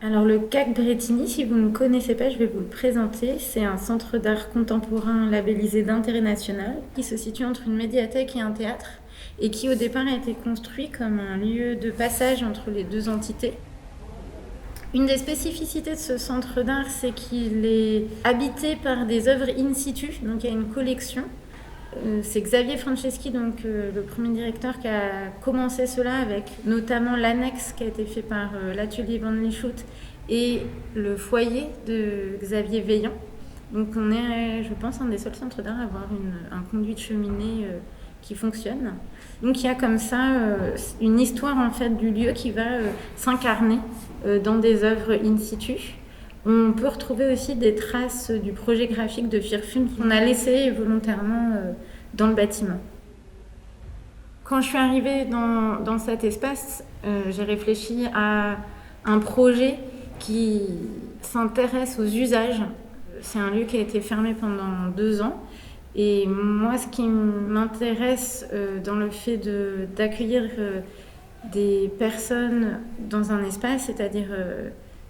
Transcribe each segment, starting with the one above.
Alors le CAC Bretigny, si vous ne connaissez pas, je vais vous le présenter. C'est un centre d'art contemporain labellisé d'intérêt national qui se situe entre une médiathèque et un théâtre et qui au départ a été construit comme un lieu de passage entre les deux entités. Une des spécificités de ce centre d'art, c'est qu'il est habité par des œuvres in situ, donc il y a une collection. C'est Xavier Franceschi, donc le premier directeur, qui a commencé cela avec notamment l'annexe qui a été fait par l'atelier Van Lieshout et le foyer de Xavier Veillant. Donc on est, je pense, un des seuls centres d'art à avoir un conduit de cheminée qui fonctionne. Donc il y a comme ça une histoire en fait du lieu qui va s'incarner dans des œuvres in situ. On peut retrouver aussi des traces du projet graphique de Firfun qu'on a laissé volontairement dans le bâtiment. Quand je suis arrivée dans cet espace, j'ai réfléchi à un projet qui s'intéresse aux usages. C'est un lieu qui a été fermé pendant 2 ans. Et moi, ce qui m'intéresse dans le fait d'accueillir des personnes dans un espace, c'est-à-dire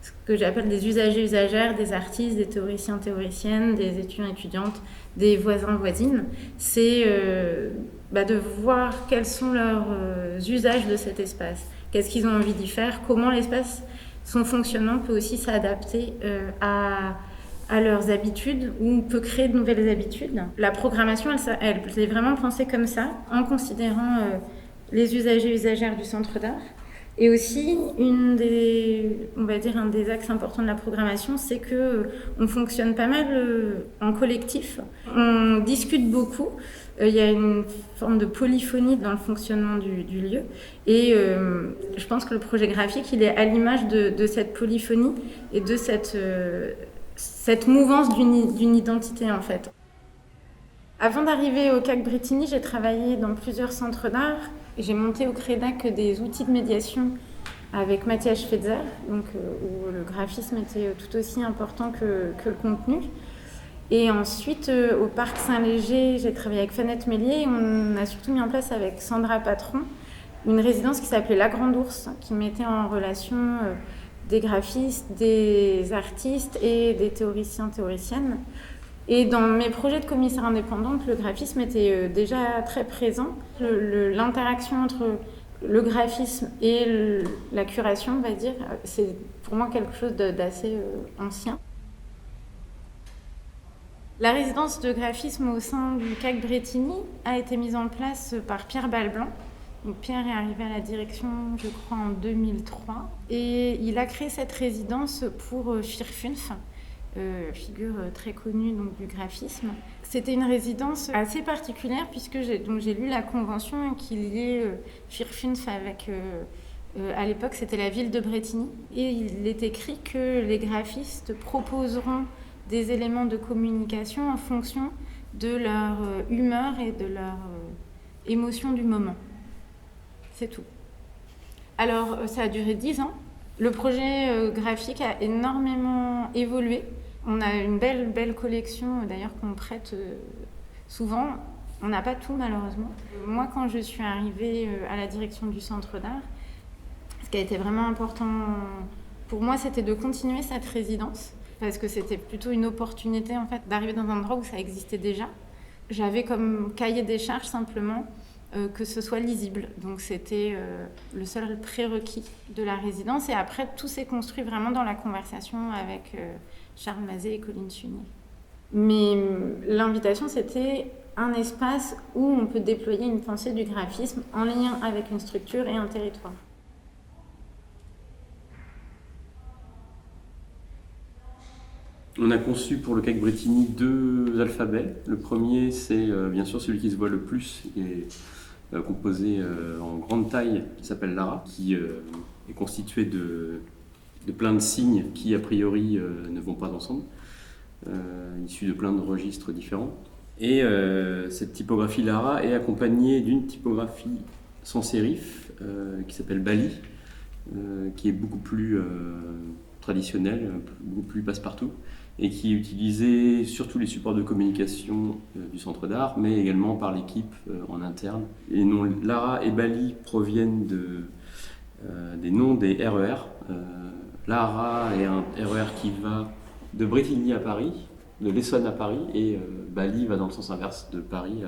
ce que j'appelle des usagers, usagères, des artistes, des théoriciens, théoriciennes, des étudiants, étudiantes, des voisins, voisines, c'est de voir quels sont leurs usages de cet espace, qu'est-ce qu'ils ont envie d'y faire, comment l'espace, son fonctionnement peut aussi s'adapter à leurs habitudes ou peut créer de nouvelles habitudes. La programmation, elle est vraiment pensée comme ça, en considérant les usagers, usagères du centre d'art. Et aussi, un des axes importants de la programmation, c'est que on fonctionne pas mal en collectif. On discute beaucoup. Il y a une forme de polyphonie dans le fonctionnement du lieu. Et je pense que le projet graphique, il est à l'image de cette polyphonie et de cette mouvance d'une identité, en fait. Avant d'arriver au CAC Bretigny, j'ai travaillé dans plusieurs centres d'art. J'ai monté au CREDAC des outils de médiation avec Mathias Schweitzer, donc, où le graphisme était tout aussi important que le contenu. Et ensuite, au Parc Saint-Léger, j'ai travaillé avec Fanette Mélier et on a surtout mis en place avec Sandra Patron une résidence qui s'appelait La Grande Ourse, qui mettait en relation des graphistes, des artistes et des théoriciens, théoriciennes. Et dans mes projets de commissaire indépendante, le graphisme était déjà très présent. L'interaction entre le graphisme et la curation, on va dire, c'est pour moi quelque chose d'assez ancien. La résidence de graphisme au sein du CAC Bretigny a été mise en place par Pierre Balblanc. Donc Pierre est arrivé à la direction, je crois, en 2003. Et il a créé cette résidence pour Firfunf, figure très connue donc, du graphisme. C'était une résidence assez particulière puisque j'ai lu la convention qui liait Firfunf avec... à l'époque, c'était la ville de Bretigny. Et il est écrit que les graphistes proposeront des éléments de communication en fonction de leur humeur et de leur émotion du moment. C'est tout. Alors, ça a duré 10 ans. Le projet graphique a énormément évolué. On a une belle collection, d'ailleurs, qu'on prête souvent. On n'a pas tout, malheureusement. Moi, quand je suis arrivée à la direction du centre d'art, ce qui a été vraiment important pour moi, c'était de continuer cette résidence, parce que c'était plutôt une opportunité, en fait, d'arriver dans un endroit où ça existait déjà. J'avais comme cahier des charges, simplement, que ce soit lisible. Donc c'était le seul prérequis de la résidence. Et après, tout s'est construit vraiment dans la conversation avec Charles Mazet et Colline Sunier. Mais l'invitation, c'était un espace où on peut déployer une pensée du graphisme en lien avec une structure et un territoire. On a conçu pour le CAC Bretigny 2 alphabets. Le premier, c'est bien sûr celui qui se voit le plus, qui est composé en grande taille, qui s'appelle Lara, qui est constitué de plein de signes qui, a priori, ne vont pas ensemble, issus de plein de registres différents. Et cette typographie Lara est accompagnée d'une typographie sans sérif qui s'appelle Bali, qui est beaucoup plus traditionnelle, beaucoup plus passe-partout, et qui est utilisée sur tous les supports de communication du centre d'art, mais également par l'équipe en interne. Les noms Lara et Bali proviennent des noms des RER, L'ARA est un RER qui va de Bretigny à Paris, de l'Essonne à Paris, et Bali va dans le sens inverse, de Paris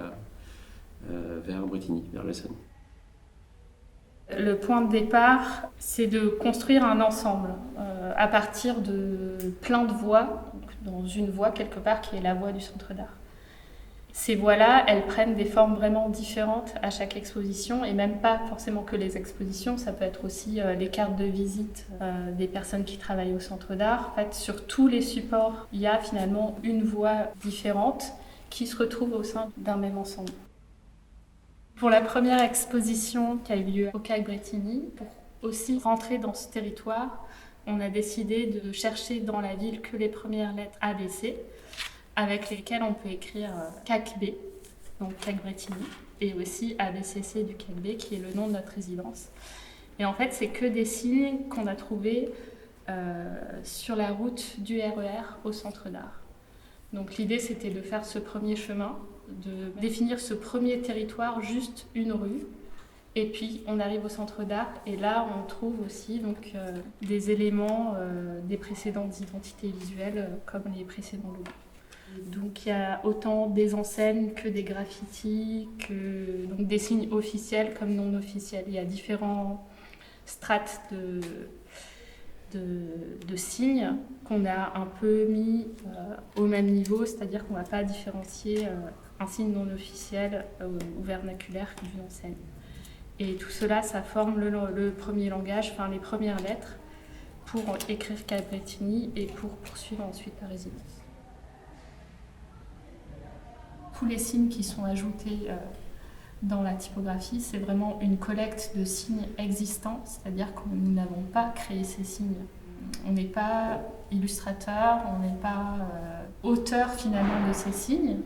vers Bretigny, vers l'Essonne. Le point de départ, c'est de construire un ensemble à partir de plein de voies, dans une voie quelque part qui est la voie du centre d'art. Ces voies-là, elles prennent des formes vraiment différentes à chaque exposition, et même pas forcément que les expositions, ça peut être aussi les cartes de visite des personnes qui travaillent au centre d'art. En fait, sur tous les supports, il y a finalement une voie différente qui se retrouve au sein d'un même ensemble. Pour la première exposition qui a eu lieu au CAC Bretigny, pour aussi rentrer dans ce territoire, on a décidé de chercher dans la ville que les premières lettres ABC, avec lesquelles on peut écrire CAC B, donc CAC Bretigny, et aussi ABCC du CAC B, qui est le nom de notre résidence. Et en fait, c'est que des signes qu'on a trouvés sur la route du RER au centre d'art. Donc l'idée, c'était de faire ce premier chemin, de définir ce premier territoire, juste une rue. Et puis on arrive au centre d'art et là on trouve aussi des éléments des précédentes identités visuelles comme les précédents logos. Donc il y a autant des enseignes que des graffitis, que donc des signes officiels comme non officiels. Il y a différents strates de signes qu'on a un peu mis au même niveau, c'est-à-dire qu'on ne va pas différencier un signe non officiel ou vernaculaire d'une enseigne. Et tout cela, ça forme le premier langage, enfin les premières lettres pour écrire CAC Bretigny et pour poursuivre ensuite la résidence. Tous les signes qui sont ajoutés dans la typographie, c'est vraiment une collecte de signes existants, c'est-à-dire que nous n'avons pas créé ces signes. On n'est pas illustrateur, on n'est pas auteur finalement de ces signes.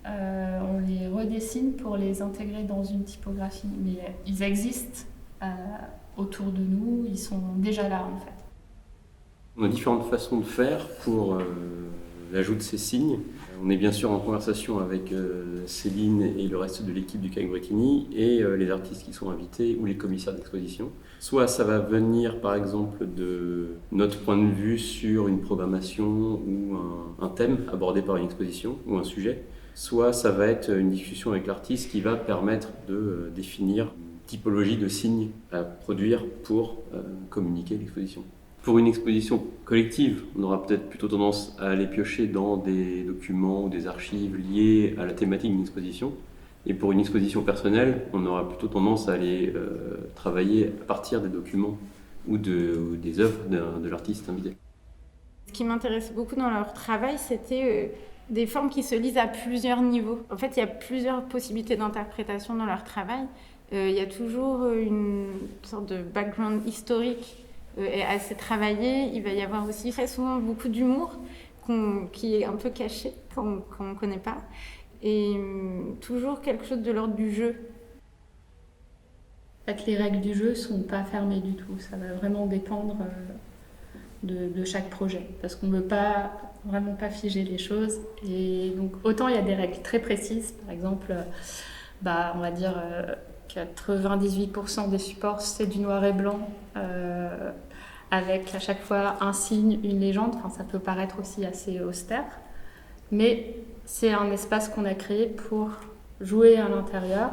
On les redessine pour les intégrer dans une typographie, mais ils existent autour de nous, ils sont déjà là en fait. On a différentes façons de faire pour l'ajout de ces signes. On est bien sûr en conversation avec Céline et le reste de l'équipe du CAC Bretigny et les artistes qui sont invités ou les commissaires d'exposition. Soit ça va venir par exemple de notre point de vue sur une programmation ou un thème abordé par une exposition ou un sujet. Soit ça va être une discussion avec l'artiste qui va permettre de définir une typologie de signes à produire pour communiquer l'exposition. Pour une exposition collective, on aura peut-être plutôt tendance à aller piocher dans des documents ou des archives liés à la thématique d'une exposition. Et pour une exposition personnelle, on aura plutôt tendance à aller travailler à partir des documents ou des œuvres de l'artiste invité. Ce qui m'intéressait beaucoup dans leur travail, c'était des formes qui se lisent à plusieurs niveaux. En fait, il y a plusieurs possibilités d'interprétation dans leur travail. Il y a toujours une sorte de background historique assez travaillé. Il va y avoir aussi très souvent beaucoup d'humour qui est un peu caché, qu'on ne connaît pas. Et toujours quelque chose de l'ordre du jeu. En fait, les règles du jeu ne sont pas fermées du tout. Ça va vraiment dépendre de chaque projet. Parce qu'on ne veut vraiment pas figer les choses. Et donc, autant il y a des règles très précises. Par exemple, on va dire 98% des supports, c'est du noir et blanc. Avec à chaque fois un signe, une légende. Enfin, ça peut paraître aussi assez austère. Mais c'est un espace qu'on a créé pour jouer à l'intérieur.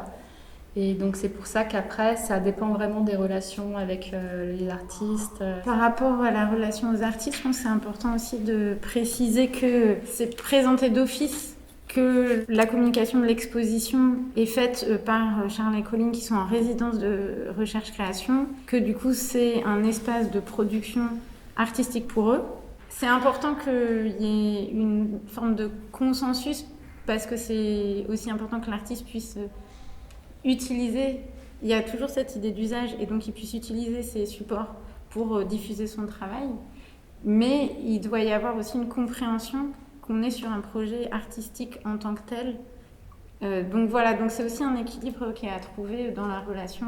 Et donc c'est pour ça qu'après, ça dépend vraiment des relations avec les artistes. Par rapport à la relation aux artistes, je pense que c'est important aussi de préciser que c'est présenté d'office, que la communication de l'exposition est faite par Charles et Colline qui sont en résidence de recherche-création, que du coup c'est un espace de production artistique pour eux. C'est important qu'il y ait une forme de consensus parce que c'est aussi important que l'artiste puisse utiliser, il y a toujours cette idée d'usage et donc il puisse utiliser ces supports pour diffuser son travail, mais il doit y avoir aussi une compréhension qu'on est sur un projet artistique en tant que tel. Donc voilà, donc c'est aussi un équilibre qui est à trouver dans la relation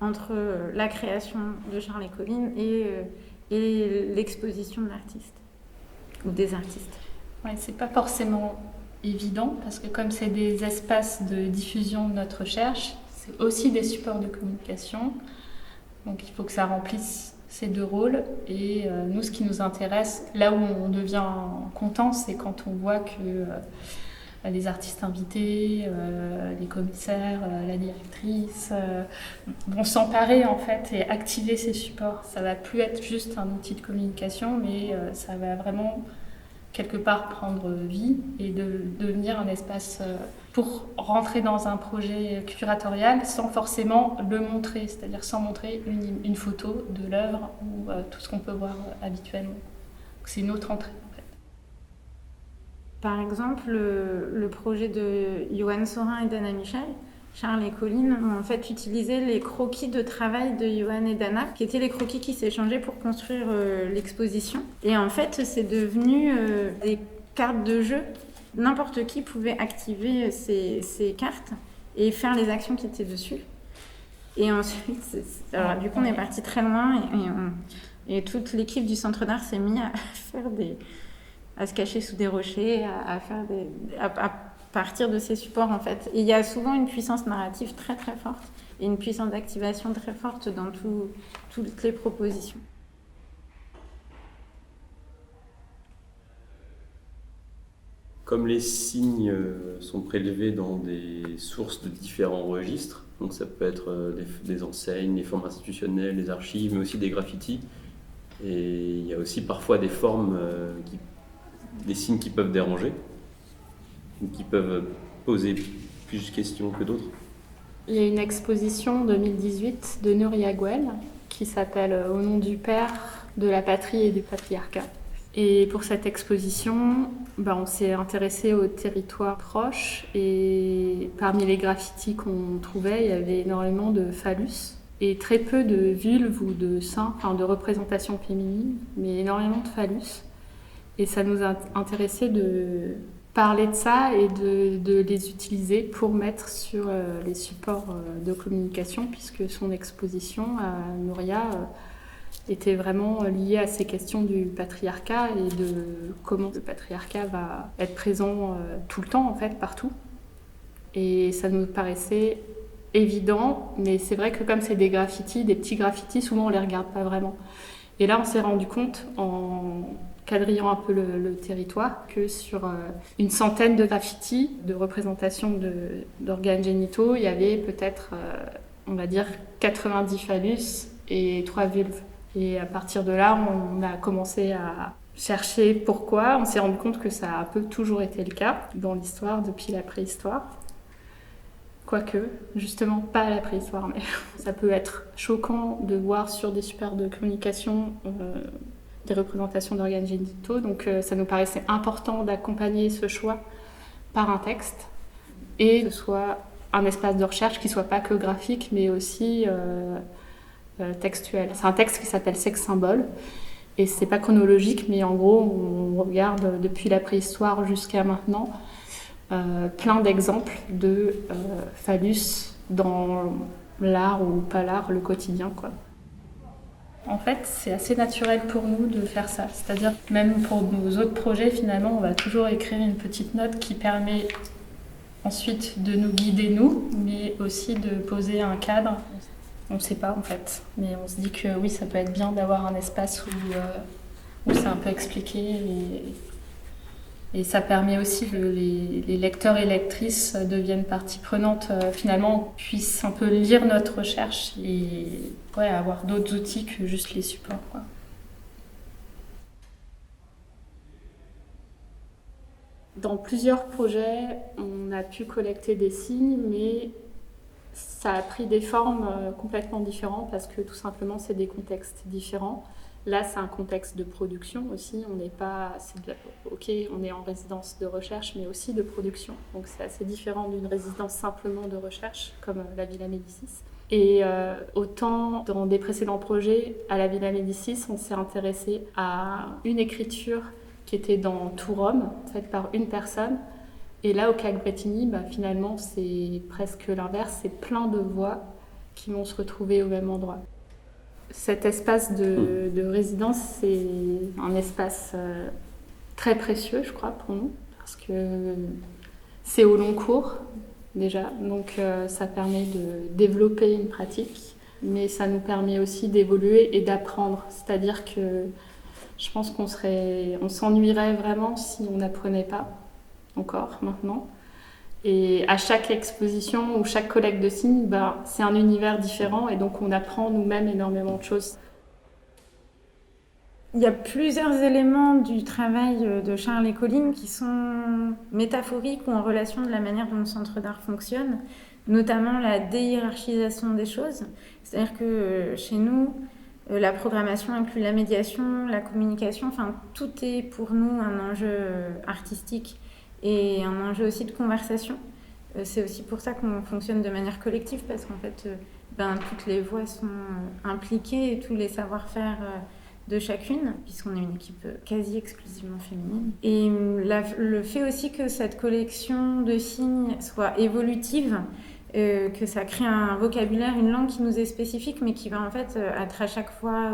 entre la création de Charles et Colline et l'exposition de l'artiste ou des artistes. Ouais, c'est pas forcément évident parce que comme c'est des espaces de diffusion de notre recherche, c'est aussi des supports de communication. Donc il faut que ça remplisse ces deux rôles. Et nous, ce qui nous intéresse, là où on devient content, c'est quand on voit que les artistes invités, les commissaires, la directrice vont s'emparer en fait et activer ces supports. Ça va plus être juste un outil de communication, mais ça va vraiment quelque part prendre vie et devenir un espace pour rentrer dans un projet curatorial sans forcément le montrer, c'est-à-dire sans montrer une photo de l'œuvre ou tout ce qu'on peut voir habituellement. Donc, c'est une autre entrée. Par exemple, le projet de Yoann Sorin et d'Anna Michel, Charles et Colline, ont en fait utilisé les croquis de travail de Yoann et d'Anna, qui étaient les croquis qui s'échangeaient pour construire l'exposition. Et en fait, c'est devenu des cartes de jeu. N'importe qui pouvait activer ces cartes et faire les actions qui étaient dessus. Et ensuite, alors, du coup, on est parti très loin et toute l'équipe du Centre d'Art s'est mise à faire à se cacher sous des rochers, à partir de ces supports en fait. Et il y a souvent une puissance narrative très très forte et une puissance d'activation très forte dans toutes les propositions. Comme les signes sont prélevés dans des sources de différents registres, donc ça peut être des enseignes, des formes institutionnelles, des archives, mais aussi des graffitis. Et il y a aussi parfois des formes des signes qui peuvent déranger, qui peuvent poser plus de questions que d'autres. Il y a une exposition 2018 de Nuria Güell qui s'appelle « Au nom du Père, de la patrie et du patriarcat ». Et pour cette exposition, on s'est intéressé aux territoires proches et parmi les graffitis qu'on trouvait, il y avait énormément de phallus et très peu de vulves ou de seins, enfin de représentations féminines, mais énormément de phallus. Et ça nous a intéressé de parler de ça et de les utiliser pour mettre sur les supports de communication, puisque son exposition à Nuria était vraiment liée à ces questions du patriarcat et de comment le patriarcat va être présent tout le temps, en fait, partout. Et ça nous paraissait évident, mais c'est vrai que comme c'est des graffitis, des petits graffitis, souvent on les regarde pas vraiment. Et là, on s'est rendu compte, en quadrillant un peu le territoire, que sur une centaine de graffitis de représentation d'organes génitaux, il y avait peut-être, on va dire, 90 phallus et 3 vulves. Et à partir de là, on a commencé à chercher pourquoi. On s'est rendu compte que ça a un peu toujours été le cas dans l'histoire, depuis la préhistoire. Quoique, justement, pas à la préhistoire, mais ça peut être choquant de voir sur des supports de communication des représentations d'organes génitaux. Donc ça nous paraissait important d'accompagner ce choix par un texte et que ce soit un espace de recherche qui ne soit pas que graphique, mais aussi textuel. C'est un texte qui s'appelle Sexe Symbole et c'est pas chronologique, mais en gros, on regarde depuis la préhistoire jusqu'à maintenant plein d'exemples de phallus dans l'art ou pas l'art, le quotidien, quoi. En fait, c'est assez naturel pour nous de faire ça. C'est-à-dire, même pour nos autres projets, finalement, on va toujours écrire une petite note qui permet ensuite de nous guider, nous, mais aussi de poser un cadre. On ne sait pas, en fait. Mais on se dit que oui, ça peut être bien d'avoir un espace où c'est un peu expliqué. Et ça permet aussi que les lecteurs et lectrices deviennent partie prenante, finalement, puissent un peu lire notre recherche et avoir d'autres outils que juste les supports, quoi. Dans plusieurs projets, on a pu collecter des signes, mais ça a pris des formes complètement différentes parce que tout simplement, c'est des contextes différents. Là, c'est un contexte de production aussi. On n'est pas, on est en résidence de recherche, mais aussi de production. Donc, c'est assez différent d'une résidence simplement de recherche, comme la Villa Médicis. Et autant dans des précédents projets, à la Villa Médicis, on s'est intéressé à une écriture qui était dans tout Rome, faite par une personne. Et là, au CAC Bretigny, finalement, c'est presque l'inverse. C'est plein de voix qui vont se retrouver au même endroit. Cet espace de résidence, c'est un espace très précieux, je crois, pour nous, parce que c'est au long cours, déjà, donc ça permet de développer une pratique mais ça nous permet aussi d'évoluer et d'apprendre. C'est-à-dire que je pense on s'ennuierait vraiment si on n'apprenait pas encore maintenant. Et à chaque exposition ou chaque collecte de signes, c'est un univers différent et donc on apprend nous-mêmes énormément de choses. Il y a plusieurs éléments du travail de Charles et Colline qui sont métaphoriques ou en relation de la manière dont le centre d'art fonctionne, notamment la déhiérarchisation des choses. C'est-à-dire que chez nous, la programmation inclut la médiation, la communication, enfin tout est pour nous un enjeu artistique et un enjeu aussi de conversation. C'est aussi pour ça qu'on fonctionne de manière collective, parce qu'en fait, toutes les voix sont impliquées et tous les savoir-faire de chacune, puisqu'on est une équipe quasi exclusivement féminine. Et le fait aussi que cette collection de signes soit évolutive, que ça crée un vocabulaire, une langue qui nous est spécifique, mais qui va en fait être à chaque fois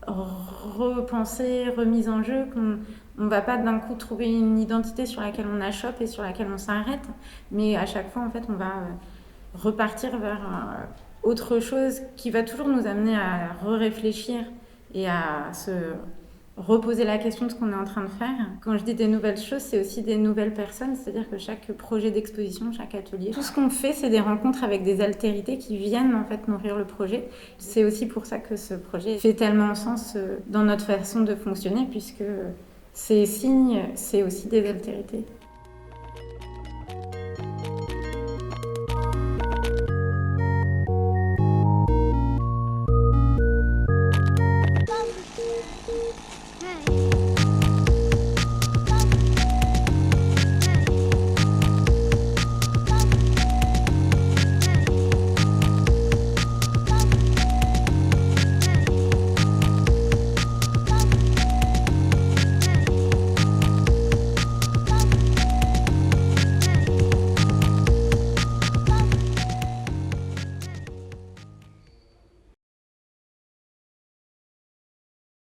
repensée, remise en jeu, qu'on ne va pas d'un coup trouver une identité sur laquelle on achoppe et sur laquelle on s'arrête, mais à chaque fois en fait on va repartir vers autre chose qui va toujours nous amener à réfléchir et à se reposer la question de ce qu'on est en train de faire. Quand je dis des nouvelles choses, c'est aussi des nouvelles personnes, c'est-à-dire que chaque projet d'exposition, chaque atelier, tout ce qu'on fait, c'est des rencontres avec des altérités qui viennent en fait nourrir le projet. C'est aussi pour ça que ce projet fait tellement sens dans notre façon de fonctionner, puisque ces signes, c'est aussi des altérités.